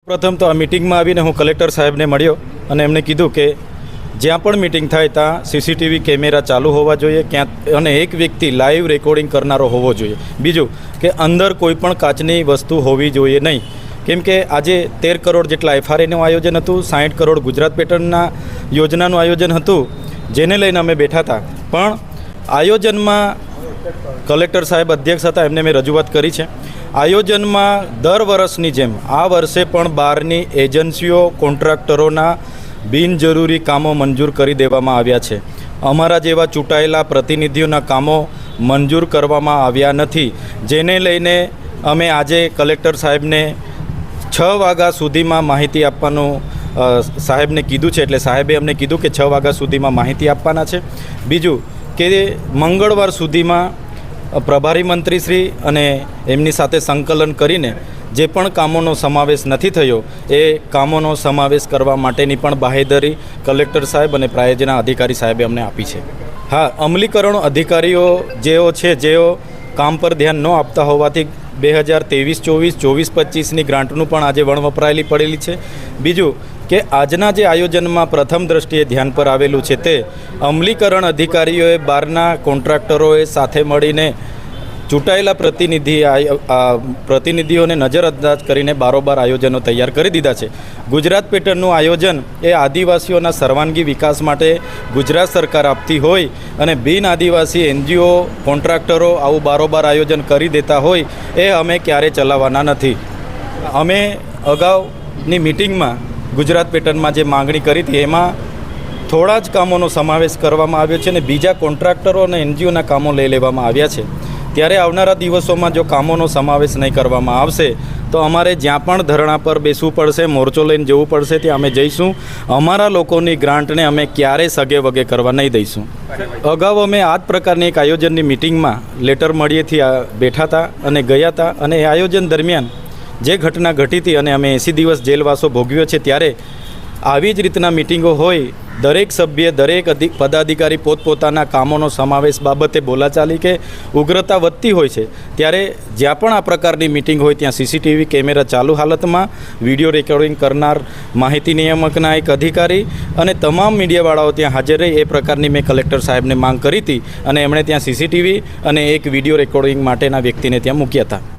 પ્રથમ તો આ મિટિંગમાં આવીને હું કલેક્ટર સાહેબને મળ્યો અને એમણે કીધું કે જ્યાં પણ મિટિંગ થાય ત્યાં સીસીટીવી કેમેરા ચાલુ હોવા જોઈએ અને એક વ્યક્તિ લાઈવ રેકોર્ડિંગ કરનારો હોવો જોઈએ. બીજું કે અંદર કોઈ પણ કાચની વસ્તુ હોવી જોઈએ નહીં, કેમ કે આજે 13 કરોડ જેટલા FRAનું આયોજન હતું, 60 કરોડ ગુજરાત પેટર્નના યોજનાનું આયોજન હતું, જેને લઈને અમે બેઠા હતા. પણ આયોજનમાં કલેક્ટર સાહેબ અધ્યક્ષ હતા, એમને મેં રજૂઆત કરી છે. આયોજનમાં દર વર્ષની જેમ આ વર્ષે પણ બહારની એજન્સીઓ કોન્ટ્રાક્ટરોના બિનજરૂરી કામો મંજૂર કરી દેવામાં આવ્યા છે. અમારા જેવા ચૂંટાયેલા પ્રતિનિધિઓના કામો મંજૂર કરવામાં આવ્યા નથી, જેને લઈને અમે આજે કલેક્ટર સાહેબને 6 વાગ્યા સુધીમાં માહિતી આપવાનું સાહેબને કીધું છે. એટલે સાહેબે અમને કીધું કે 6 વાગ્યા સુધીમાં માહિતી આપવાના છે. બીજું કે મંગળવાર સુધીમાં પ્રભારી મંત્રીશ્રી અને એમની સાથે સંકલન કરીને જે પણ કામોનો સમાવેશ નથી થયો એ કામોનો સમાવેશ કરવા માટેની પણ બાહેધરી કલેક્ટર સાહેબ અને પ્રાયોજના અધિકારી સાહેબે અમને આપી છે. હા, અમલીકરણ અધિકારીઓ જેઓ કામ પર ધ્યાન ન આપતા હોવાથી 2023-24, 24-25ની ગ્રાન્ટનું પણ આજે વણવપરાયેલી પડેલી છે. બીજું કે આજના જે આયોજનમાં પ્રથમ દ્રષ્ટિએ ધ્યાન પર આવેલું છે તે અમલીકરણ અધિકારીઓએ બહારના કોન્ટ્રાક્ટરોએ સાથે મળીને ચૂંટાયેલા પ્રતિનિધિઓને નજરઅંદાજ કરીને બારોબાર આયોજનો તૈયાર કરી દીધા છે. ગુજરાત પેટર્નનું આયોજન એ આદિવાસીઓના સર્વાંગી વિકાસ માટે ગુજરાત સરકાર આપતી હોય અને બિન આદિવાસી NGO કોન્ટ્રાક્ટરો આવું બારોબાર આયોજન કરી દેતા હોય એ અમે ક્યારેય ચલાવવાના નથી. અમે અગાઉની મિટિંગમાં ગુજરાત પેટર્નમાં જે માંગણી કરી હતી એમાં થોડા જ કામોનો સમાવેશ કરવામાં આવ્યો છે અને બીજા કોન્ટ્રાક્ટરો અને NGOના કામો લઈ લેવામાં આવ્યા છે. ત્યારે આવનારા દિવસોમાં જો કામોનો સમાવેશ નહીં કરવામાં આવશે તો અમારે જ્યાં પણ ધરણા પર બેસવું પડશે, મોરચો લઈને જવું પડશે, ત્યાં અમે જઈશું. અમારા લોકોની ગ્રાન્ટને અમે ક્યારેય સગે વગે કરવા નહીં દઈશું. અગાઉ અમે આ જ પ્રકારની એક આયોજનની મિટિંગમાં લેટર મળીએથી બેઠા હતા અને ગયા હતા અને એ આયોજન દરમિયાન જે ઘટના ઘટી હતી અને અમે 80 દિવસ જેલવાસો ભોગવ્યો છે, ત્યારે આવી જ રીતના મિટિંગો હોય, દરેક સભ્ય દરેક પદાધિકારી પોતપોતાના કામોનો સમાવેશ બાબતે બોલાચાલી કે ઉગ્રતા વધતી હોય છે, ત્યારે જ્યાં પણ આ પ્રકારની મિટિંગ હોય ત્યાં CCTV કેમેરા ચાલુ હાલતમાં વિડીયો રેકોર્ડિંગ કરનાર માહિતી નિયામકના એક અધિકારી અને તમામ મીડિયાવાળાઓ ત્યાં હાજર રહે એ પ્રકારની મેં કલેક્ટર સાહેબને માંગ કરી હતી અને એમણે ત્યાં CCTV અને એક વિડીયો રેકોર્ડિંગ માટેના વ્યક્તિને ત્યાં મૂક્યા હતા.